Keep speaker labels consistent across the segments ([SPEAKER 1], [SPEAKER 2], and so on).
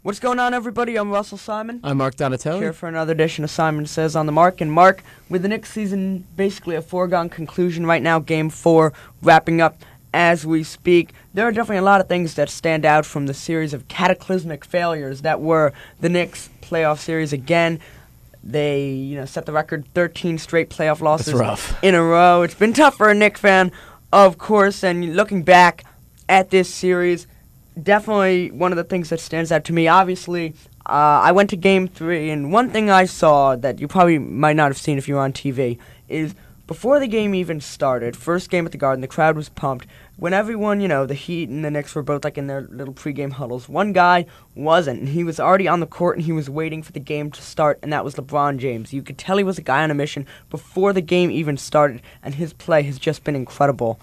[SPEAKER 1] What's going on, everybody? I'm Russell Simon.
[SPEAKER 2] I'm Mark Donatelli.
[SPEAKER 1] Here for another edition of Simon Says on the Mark. And Mark, with the Knicks season basically a foregone conclusion right now, Game 4 wrapping up as we speak, there are definitely a lot of things that stand out from the series of cataclysmic failures that were the Knicks playoff series again. They, set the record 13 straight playoff losses in a row. It's been tough for a Knicks fan, of course, and looking back at this series, definitely one of the things that stands out to me, obviously, I went to Game 3, and one thing I saw that you probably might not have seen if you were on TV is before the game even started, first game at the Garden, the crowd was pumped. When everyone, the Heat and the Knicks were both in their little pregame huddles, one guy wasn't, and he was already on the court, and he was waiting for the game to start, and that was LeBron James. You could tell he was a guy on a mission before the game even started, and his play has just been incredible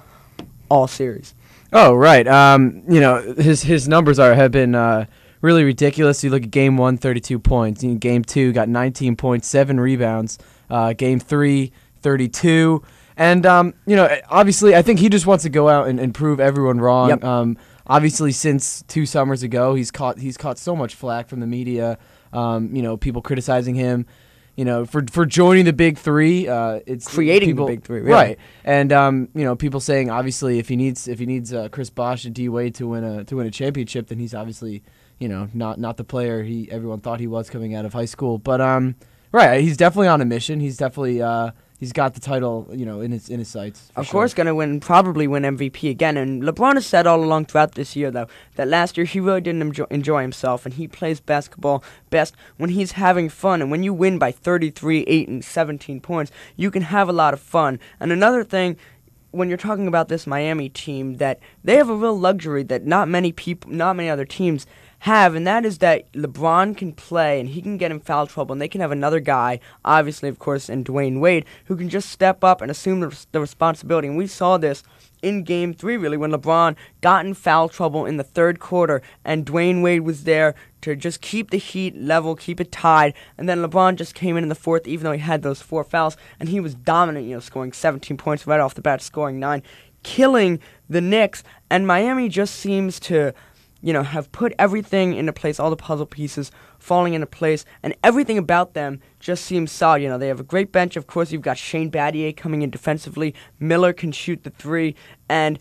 [SPEAKER 1] all series.
[SPEAKER 2] Oh, right. His numbers have been really ridiculous. You look at Game 1, 32 points. In Game 2, got 19 points, 7 rebounds. Game 3, 32. And, obviously, I think he just wants to go out and prove everyone wrong.
[SPEAKER 1] Yep.
[SPEAKER 2] Obviously, since 2 summers ago, he's caught so much flack from the media. People criticizing him. For joining the Big Three, it's
[SPEAKER 1] creating the Big Three, really.
[SPEAKER 2] Right? And people saying obviously if he needs Chris Bosh and D Wade to win a championship, then he's obviously not the player everyone thought he was coming out of high school. But right, he's definitely on a mission. He's definitely he's got the title in his sights.
[SPEAKER 1] Of course, going to probably win MVP again. And LeBron has said all along throughout this year, though, that last year he really didn't enjoy himself, and he plays basketball best when he's having fun. And when you win by 33, 8, and 17 points, you can have a lot of fun. And another thing, when you're talking about this Miami team, that they have a real luxury that not many other teams have, and that is that LeBron can play and he can get in foul trouble, and they can have another guy, obviously, of course, and Dwayne Wade, who can just step up and assume the responsibility. And we saw this in Game 3, really, when LeBron got in foul trouble in the third quarter, and Dwayne Wade was there to just keep the Heat level, keep it tied, and then LeBron just came in the fourth, even though he had those 4 fouls, and he was dominant, scoring 17 points right off the bat, scoring 9, killing the Knicks, and Miami just seems to have put everything into place, all the puzzle pieces falling into place, and everything about them just seems solid. They have a great bench. Of course, you've got Shane Battier coming in defensively. Miller can shoot the 3, and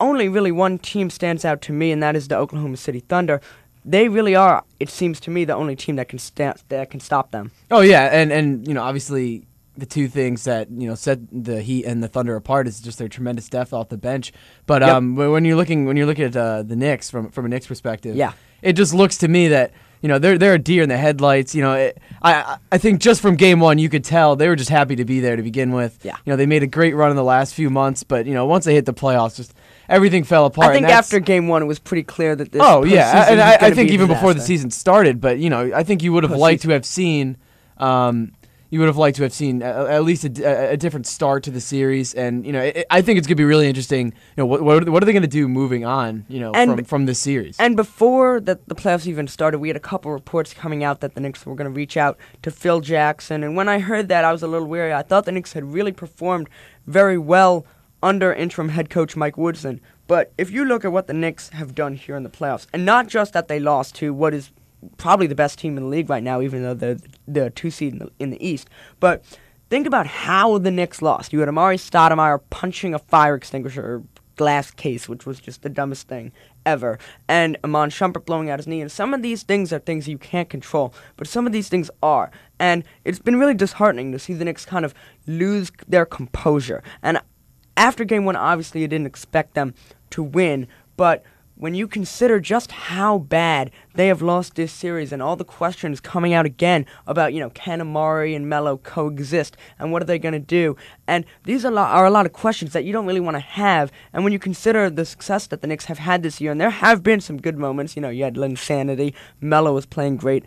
[SPEAKER 1] only really one team stands out to me, and that is the Oklahoma City Thunder. They really are, it seems to me, the only team that can stop them.
[SPEAKER 2] Oh yeah, and obviously the two things that set the Heat and the Thunder apart is just their tremendous depth off the bench. But when you're looking at the Knicks from a Knicks perspective, it just looks to me that they're a deer in the headlights. I think just from Game 1 you could tell they were just happy to be there to begin with.
[SPEAKER 1] Yeah.
[SPEAKER 2] They made a great run in the last few months, but once they hit the playoffs, just everything fell apart.
[SPEAKER 1] I think after Game 1 it was pretty clear that this.
[SPEAKER 2] Oh yeah, and I think even before the season started, but I think you would have liked to have seen. You would have liked to have seen at least a different start to the series, and I think it's going to be really interesting. What are they going to do moving on? From this series.
[SPEAKER 1] And before the playoffs even started, we had a couple reports coming out that the Knicks were going to reach out to Phil Jackson, and when I heard that, I was a little weary. I thought the Knicks had really performed very well under interim head coach Mike Woodson. But if you look at what the Knicks have done here in the playoffs, and not just that they lost to what is probably the best team in the league right now, even though they're the 2 seed in the East. But think about how the Knicks lost. You had Amari Stoudemire punching a fire extinguisher or glass case, which was just the dumbest thing ever, and Iman Shumpert blowing out his knee. And some of these things are things you can't control, but some of these things are. And it's been really disheartening to see the Knicks kind of lose their composure. And after Game 1, obviously you didn't expect them to win, but when you consider just how bad they have lost this series and all the questions coming out again about, can Amari and Melo coexist and what are they going to do? And these are a lot of questions that you don't really want to have. And when you consider the success that the Knicks have had this year, and there have been some good moments, you had Linsanity, Melo was playing great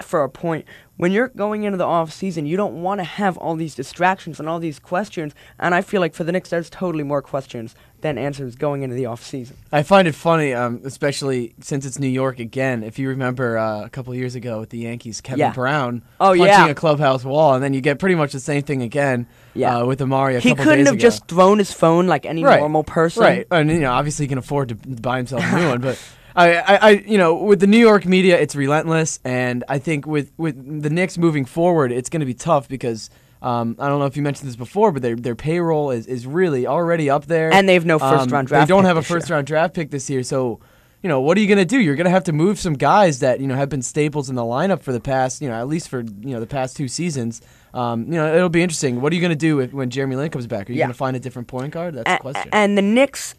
[SPEAKER 1] for a point. When you're going into the off-season, you don't want to have all these distractions and all these questions, and I feel like for the Knicks, there's totally more questions than answers going into the off-season.
[SPEAKER 2] I find it funny, especially since it's New York again. If you remember a couple of years ago with the Yankees, Kevin Brown punching a clubhouse wall, and then you get pretty much the same thing again with Amari a couple days ago.
[SPEAKER 1] He couldn't have just thrown his phone like any normal person.
[SPEAKER 2] Right, and obviously he can afford to buy himself a new one, but With the New York media, it's relentless, and I think with the Knicks moving forward, it's going to be tough because I don't know if you mentioned this before, but their payroll is really already up there,
[SPEAKER 1] and they have no first-round draft.
[SPEAKER 2] They don't have a first-round draft pick this year, so what are you going to do? You're going to have to move some guys that have been staples in the lineup for the past at least for the past 2 seasons. It'll be interesting. What are you going to do when Jeremy Lin comes back? Are you going to find a different point guard? That's the question.
[SPEAKER 1] And the Knicks.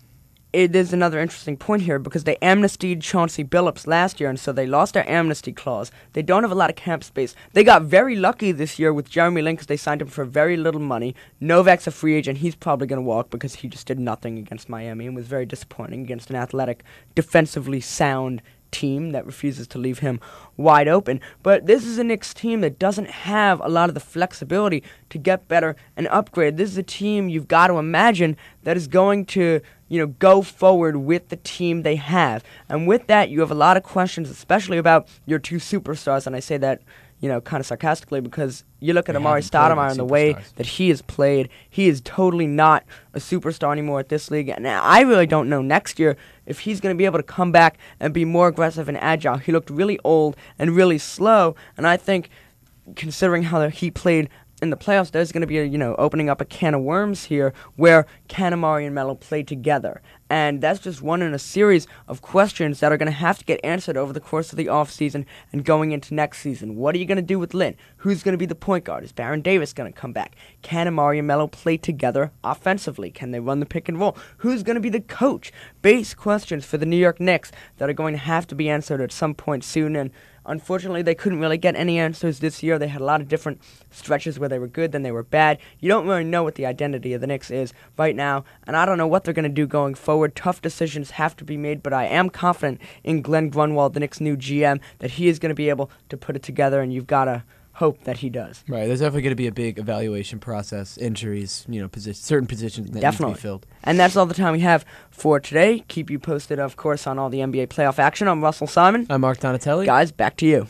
[SPEAKER 1] There's another interesting point here because they amnestied Chauncey Billups last year, and so they lost their amnesty clause. They don't have a lot of cap space. They got very lucky this year with Jeremy Lin because they signed him for very little money. Novak's a free agent. He's probably going to walk because he just did nothing against Miami and was very disappointing against an athletic, defensively sound team that refuses to leave him wide open. But this is a Knicks team that doesn't have a lot of the flexibility to get better and upgrade. This is a team you've got to imagine that is going to go forward with the team they have. And with that, you have a lot of questions, especially about your 2 superstars. And I say that, kind of sarcastically because you look at Amari Stoudemire and the way that he has played, he is totally not a superstar anymore at this league. And I really don't know next year if he's going to be able to come back and be more aggressive and agile. He looked really old and really slow. And I think, considering how he played in the playoffs, there's going to be opening up a can of worms here where can Amari and Melo play together. And that's just one in a series of questions that are going to have to get answered over the course of the offseason and going into next season. What are you going to do with Lin? Who's going to be the point guard? Is Baron Davis going to come back? Can Amari and Melo play together offensively? Can they run the pick and roll? Who's going to be the coach? Base questions for the New York Knicks that are going to have to be answered at some point soon. And unfortunately, they couldn't really get any answers this year. They had a lot of different stretches where they were good, then they were bad. You don't really know what the identity of the Knicks is right now, and I don't know what they're going to do going forward. Tough decisions have to be made, but I am confident in Glenn Grunwald, the Knicks' new GM, that he is going to be able to put it together, and you've got to hope that he does.
[SPEAKER 2] Right, there's definitely going to be a big evaluation process, injuries, certain positions that need to be filled.
[SPEAKER 1] And that's all the time we have for today. Keep you posted, of course, on all the NBA playoff action. I'm Russell Simon.
[SPEAKER 2] I'm Mark Donatelli.
[SPEAKER 1] Guys, back to you.